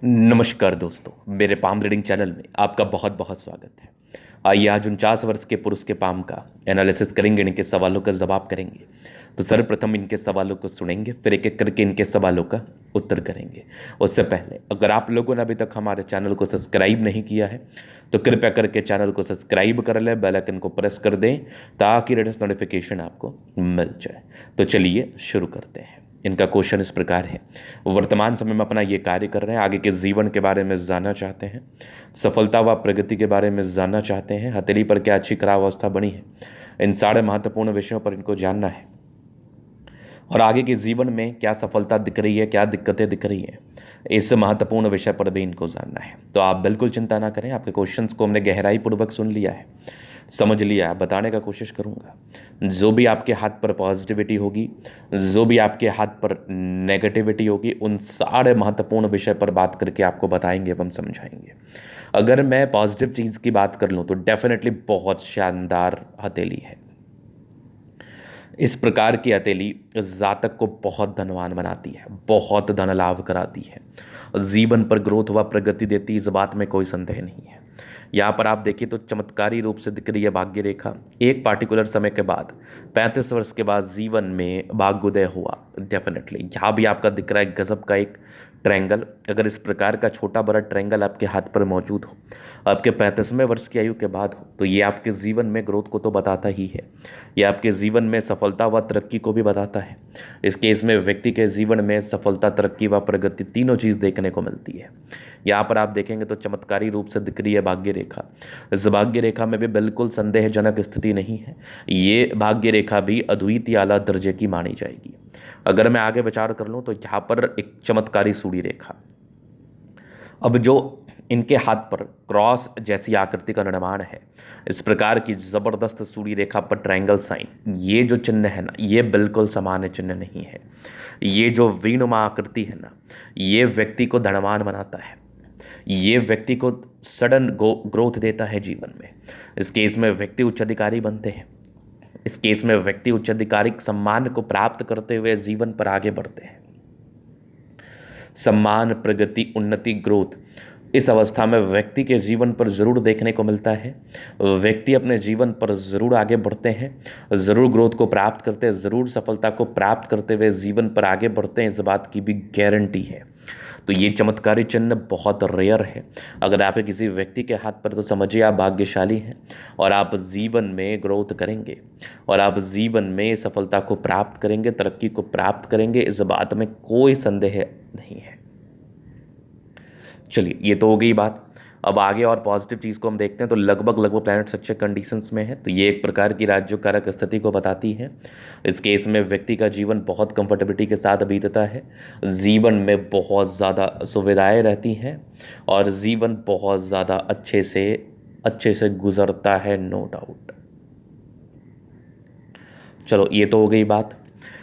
नमस्कार दोस्तों, मेरे पाम रीडिंग चैनल में आपका बहुत बहुत स्वागत है। आइए आज 49 वर्ष के पुरुष के पाम का एनालिसिस करेंगे, इनके सवालों का जवाब करेंगे। तो सर्वप्रथम इनके सवालों को सुनेंगे, फिर एक एक करके इनके सवालों का उत्तर करेंगे। उससे पहले अगर आप लोगों ने अभी तक हमारे चैनल को सब्सक्राइब नहीं किया है तो कृपया करके चैनल को सब्सक्राइब कर लें, बेल आइकन को प्रेस कर दें ताकि लेटेस्ट नोटिफिकेशन आपको मिल जाए। तो चलिए शुरू करते हैं। इनका क्वेश्चन इस प्रकार है, वर्तमान समय में अपना ये कार्य कर रहे हैं, आगे के जीवन के बारे में जानना चाहते हैं, सफलता व प्रगति के बारे में जानना चाहते हैं, हथेली पर क्या अच्छी खराब अवस्था बनी है, इन सारे महत्वपूर्ण विषयों पर इनको जानना है और आगे के जीवन में क्या सफलता दिख रही है, क्या दिक्कतें दिख रही हैं, इस महत्वपूर्ण विषय पर भी इनको जानना है। तो आप बिल्कुल चिंता ना करें, आपके क्वेश्चंस को हमने गहराई पूर्वक सुन लिया है, समझ लिया, बताने का कोशिश करूंगा। जो भी आपके हाथ पर पॉजिटिविटी होगी, जो भी आपके हाथ पर नेगेटिविटी होगी, उन सारे महत्वपूर्ण विषय पर बात करके आपको बताएंगे एवं समझाएंगे। अगर मैं पॉजिटिव चीज़ की बात कर लूँ तो डेफिनेटली बहुत शानदार हथेली है। इस प्रकार की हथेली जातक को बहुत धनवान बनाती है, बहुत धन लाभ कराती है, जीवन पर ग्रोथ व प्रगति देती है, इस बात में कोई संदेह नहीं है। यहाँ पर आप देखिए तो चमत्कारी रूप से दिख रही है भाग्य रेखा। एक पार्टिकुलर समय के बाद 35 वर्ष के बाद जीवन में भाग्योदय हुआ। डेफिनेटली यहाँ भी आपका दिख रहा है गजब का एक ट्रायंगल। अगर इस प्रकार का छोटा बड़ा ट्रायंगल आपके हाथ पर मौजूद हो, आपके 35वें वर्ष की आयु के बाद हो, तो ये आपके जीवन में ग्रोथ को तो बताता ही है, ये आपके जीवन में सफलता व तरक्की को भी बताता है। इस केस में व्यक्ति के जीवन में सफलता, तरक्की व प्रगति तीनों चीज़ देखने को मिलती है। यहाँ पर आप देखेंगे तो चमत्कारी रूप से दिख रही है भाग्य रेखा। इस भाग्य रेखा में भी बिल्कुल संदेहजनक स्थिति नहीं है, ये भाग्य रेखा भी अद्वितीय आला दर्जे की मानी जाएगी। अगर मैं आगे विचार कर लूँ तो यहाँ पर एक चमत्कारी सूड़ी रेखा, अब जो इनके हाथ पर क्रॉस जैसी आकृति का निर्माण है, इस प्रकार की जबरदस्त सूड़ी रेखा पर ट्रायंगल साइन, ये जो चिन्ह है ना, ये बिल्कुल सामान्य चिन्ह नहीं है। ये जो वीनुमा आकृति है ना, ये व्यक्ति को धनवान बनाता है, ये व्यक्ति को सडन ग्रोथ देता है जीवन में। इस केस में व्यक्ति उच्च अधिकारी बनते हैं, इस केस में व्यक्ति उच्च अधिकारिक सम्मान को प्राप्त करते हुए जीवन पर आगे बढ़ते हैं। सम्मान, प्रगति, उन्नति, ग्रोथ इस अवस्था में व्यक्ति के जीवन पर जरूर देखने को मिलता है। व्यक्ति अपने जीवन पर जरूर आगे बढ़ते हैं, जरूर ग्रोथ को प्राप्त करते हैं, जरूर सफलता को प्राप्त करते हुए जीवन पर आगे बढ़ते हैं, इस बात की भी गारंटी है। तो ये चमत्कारी चिन्ह बहुत रेयर है। अगर आप किसी व्यक्ति के हाथ पर, तो समझिए आप भाग्यशाली हैं और आप जीवन में ग्रोथ करेंगे और आप जीवन में सफलता को प्राप्त करेंगे, तरक्की को प्राप्त करेंगे, इस बात में कोई संदेह नहीं है। चलिए ये तो हो गई बात। अब आगे और पॉजिटिव चीज़ को हम देखते हैं तो लगभग लगभग प्लैनेट्स अच्छे कंडीशंस में है, तो ये एक प्रकार की राज्य कारक स्थिति को बताती है। इस केस में व्यक्ति का जीवन बहुत कंफर्टेबिलिटी के साथ बीतता है, जीवन में बहुत ज़्यादा सुविधाएं रहती हैं और जीवन बहुत ज़्यादा अच्छे से गुजरता है, नो डाउट। चलो ये तो हो गई बात।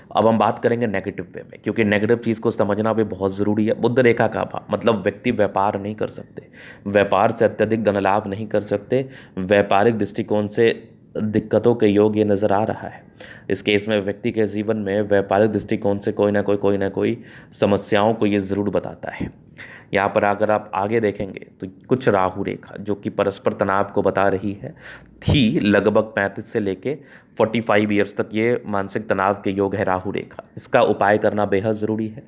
अब हम बात करेंगे नेगेटिव वे में, क्योंकि नेगेटिव चीज़ को समझना भी बहुत ज़रूरी है। बुध रेखा का अभाव मतलब व्यक्ति व्यापार नहीं कर सकते, व्यापार से अत्यधिक धन लाभ नहीं कर सकते, व्यापारिक दृष्टिकोण से दिक्कतों के योग ये नज़र आ रहा है। इस केस में व्यक्ति के जीवन में व्यापारिक दृष्टिकोण से कोई ना कोई समस्याओं को ये ज़रूर बताता है। यहाँ पर अगर आप आगे देखेंगे तो कुछ राहु रेखा जो कि परस्पर तनाव को बता रही है, थी लगभग 35 से लेके 45 ईयर्स तक ये मानसिक तनाव के योग है राहु रेखा। इसका उपाय करना बेहद ज़रूरी है।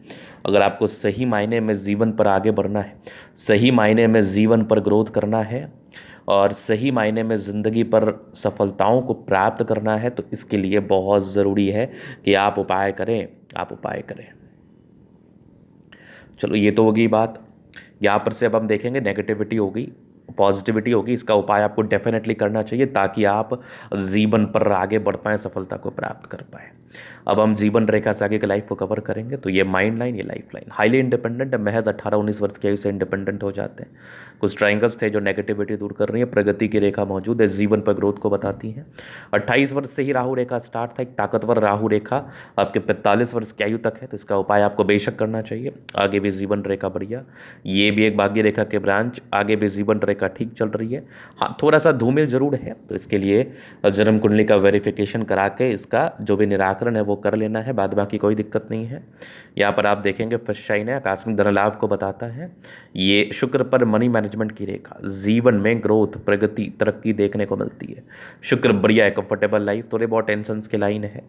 अगर आपको सही मायने में जीवन पर आगे बढ़ना है, सही मायने में जीवन पर ग्रोथ करना है और सही मायने में ज़िंदगी पर सफलताओं को प्राप्त करना है, तो इसके लिए बहुत ज़रूरी है कि आप उपाय करें, आप उपाय करें। चलो ये तो होगी बात। यहाँ पर से अब हम देखेंगे नेगेटिविटी होगी, पॉजिटिविटी होगी। इसका उपाय आपको डेफिनेटली करना चाहिए ताकि आप जीवन पर आगे बढ़ पाएँ, सफलता को प्राप्त कर पाएँ। अब हम जीवन रेखा से आगे की लाइफ को कवर करेंगे। तो ये माइंड लाइन, ये लाइफ लाइन हाईली इंडिपेंडेंट है, महज 18-19 वर्ष की आयु से इंडिपेंडेंट हो जाते हैं। कुछ ट्राइंगल्स थे जो नेगेटिविटी दूर कर रही है, प्रगति की रेखा मौजूद है, जीवन पर ग्रोथ को बताती हैं। 28 वर्ष से ही राहु रेखा स्टार्ट था, एक ताकतवर राहु रेखा आपके 45 वर्ष की आयु तक है, तो इसका उपाय आपको बेशक करना चाहिए। आगे भी जीवन रेखा बढ़िया, ये भी एक भाग्य रेखा के ब्रांच, आगे भी जीवन रेखा रेखा ठीक चल रही है। हाँ, थोड़ा सा धूमिल जरूर है, तो इसके लिए जन्म कुंडली का वेरिफिकेशन करा के इसका जो भी निराकरण है वो कर लेना है, बाद बाकी कोई दिक्कत नहीं है। यहाँ पर आप देखेंगे फर्स्ट शाइन है, आकस्मिक धन लाभ को बताता है। ये शुक्र पर मनी मैनेजमेंट की रेखा, जीवन में ग्रोथ, प्रगति, तरक्की देखने को मिलती है। शुक्र बढ़िया है, कंफर्टेबल लाइफ, थोड़े बहुत टेंशन के लाइन है।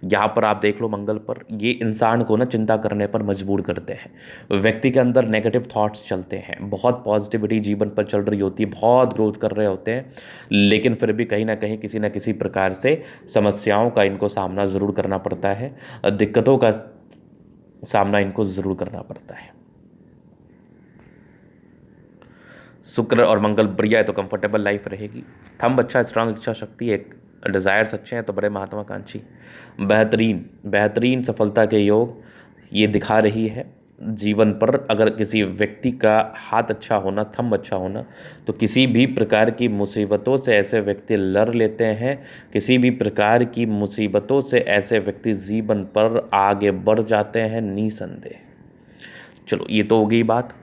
यहाँ पर आप देख लो मंगल पर, ये इंसान को ना चिंता करने पर मजबूर करते हैं। व्यक्ति के अंदर नेगेटिव थॉट्स चलते हैं, बहुत पॉजिटिविटी जीवन पर चल रही होती है, बहुत ग्रोथ कर रहे होते हैं, लेकिन फिर भी कहीं ना कहीं किसी ना किसी प्रकार से समस्याओं का इनको सामना ज़रूर करना पड़ता है, दिक्कतों का सामना इनको ज़रूर करना पड़ता है। शुक्र और मंगल बढ़िया है तो कंफर्टेबल लाइफ रहेगी। थंब अच्छा, स्ट्रांग इच्छा शक्ति, एक डिज़ायर्स अच्छे हैं तो बड़े महत्वाकांक्षी, बेहतरीन बेहतरीन सफलता के योग ये दिखा रही है। जीवन पर अगर किसी व्यक्ति का हाथ अच्छा होना, थंब अच्छा होना, तो किसी भी प्रकार की मुसीबतों से ऐसे व्यक्ति लड़ लेते हैं, किसी भी प्रकार की मुसीबतों से ऐसे व्यक्ति जीवन पर आगे बढ़ जाते हैं निसंदेह। चलो ये तो हो गई बात।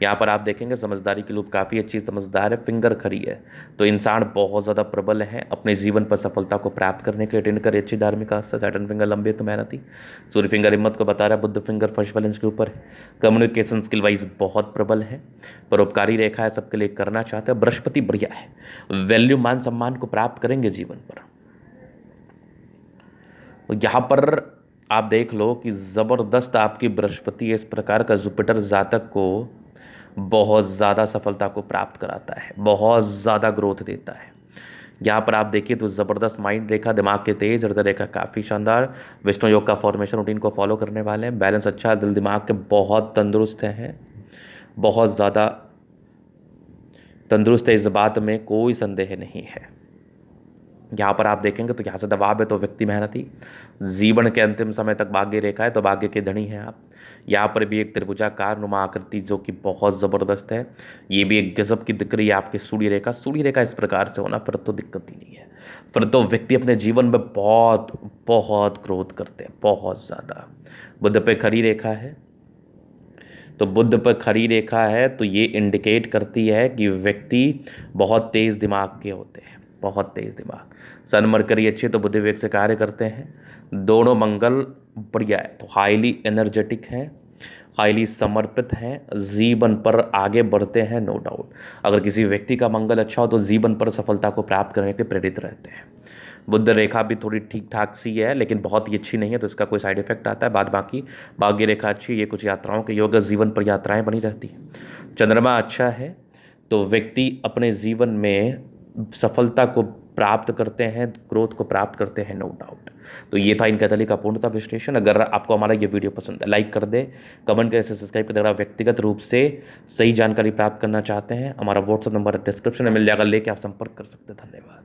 यहाँ पर आप देखेंगे समझदारी की लूप काफ़ी अच्छी समझदार है, फिंगर खड़ी है, तो इंसान बहुत ज़्यादा प्रबल है अपने जीवन पर सफलता को प्राप्त करने के लिए। अटेंड करे अच्छी धार्मिक आस्था, सैटर्न फिंगर लंबे तो मेहनती, सूर्य फिंगर हिम्मत को बता रहा है, बुद्ध फिंगर फर्स्ट बैलेंस के ऊपर है, कम्युनिकेशन स्किल वाइज बहुत प्रबल है, परोपकारी रेखा है, सबके लिए करना चाहते हैं। बृहस्पति बढ़िया है, वैल्यू मान सम्मान को प्राप्त करेंगे जीवन पर। यहाँ पर आप देख लो कि ज़बरदस्त आपकी बृहस्पति इस प्रकार का जुपिटर जातक को बहुत ज़्यादा सफलता को प्राप्त कराता है, बहुत ज़्यादा ग्रोथ देता है। यहाँ पर आप देखिए तो ज़बरदस्त माइंड रेखा, दिमाग के तेज, हृदय रेखा काफ़ी शानदार, विष्णु योग का फॉर्मेशन रूटीन को फॉलो करने वाले हैं, बैलेंस अच्छा है, दिल दिमाग के बहुत तंदुरुस्त हैं, बहुत ज़्यादा तंदुरुस्त है, इस बात में कोई संदेह नहीं है। यहाँ पर आप देखेंगे तो यहाँ से दबाव है तो व्यक्ति मेहनती, जीवन के अंतिम समय तक भाग्य रेखा है तो भाग्य के धनी हैं आप। यहाँ पर भी एक त्रिभुजाकार नुमा आकृति जो कि बहुत ज़बरदस्त है, ये भी एक गजब की दिख रही है आपकी सूर्य रेखा इस प्रकार से होना, फिर तो दिक्कत ही नहीं है, फिर तो व्यक्ति अपने जीवन में बहुत बहुत ग्रोथ करते हैं, बहुत ज़्यादा। बुध पे खड़ी रेखा है, तो बुध पर खड़ी रेखा है तो ये इंडिकेट करती है कि व्यक्ति बहुत तेज़ दिमाग के होते हैं, बहुत तेज़ दिमाग। सन मरकरी अच्छे तो बुध विवेक से कार्य करते हैं, दोनों मंगल बढ़िया है तो हाईली एनर्जेटिक हैं, हाईली समर्पित हैं, जीवन पर आगे बढ़ते हैं, नो डाउट। अगर किसी व्यक्ति का मंगल अच्छा हो तो जीवन पर सफलता को प्राप्त करने के प्रेरित रहते हैं। बुध रेखा भी थोड़ी ठीक ठाक सी है लेकिन बहुत ही अच्छी नहीं है, तो इसका कोई साइड इफेक्ट आता है, बाद बाकी भाग्य रेखा अच्छी, ये कुछ यात्राओं के योग, जीवन पर यात्राएं बनी रहती हैं। चंद्रमा अच्छा है तो व्यक्ति अपने जीवन में सफलता को प्राप्त करते हैं, ग्रोथ को प्राप्त करते हैं, नो डाउट। तो ये था इनका तली का पूर्णतः विश्लेषण। अगर आपको हमारा ये वीडियो पसंद है लाइक कर दे, कमेंट करें, सब्सक्राइब कर दे। अगर आप व्यक्तिगत रूप से सही जानकारी प्राप्त करना चाहते हैं, हमारा व्हाट्सएप नंबर डिस्क्रिप्शन में मिल जाएगा, लेके आप संपर्क कर सकते हैं। धन्यवाद।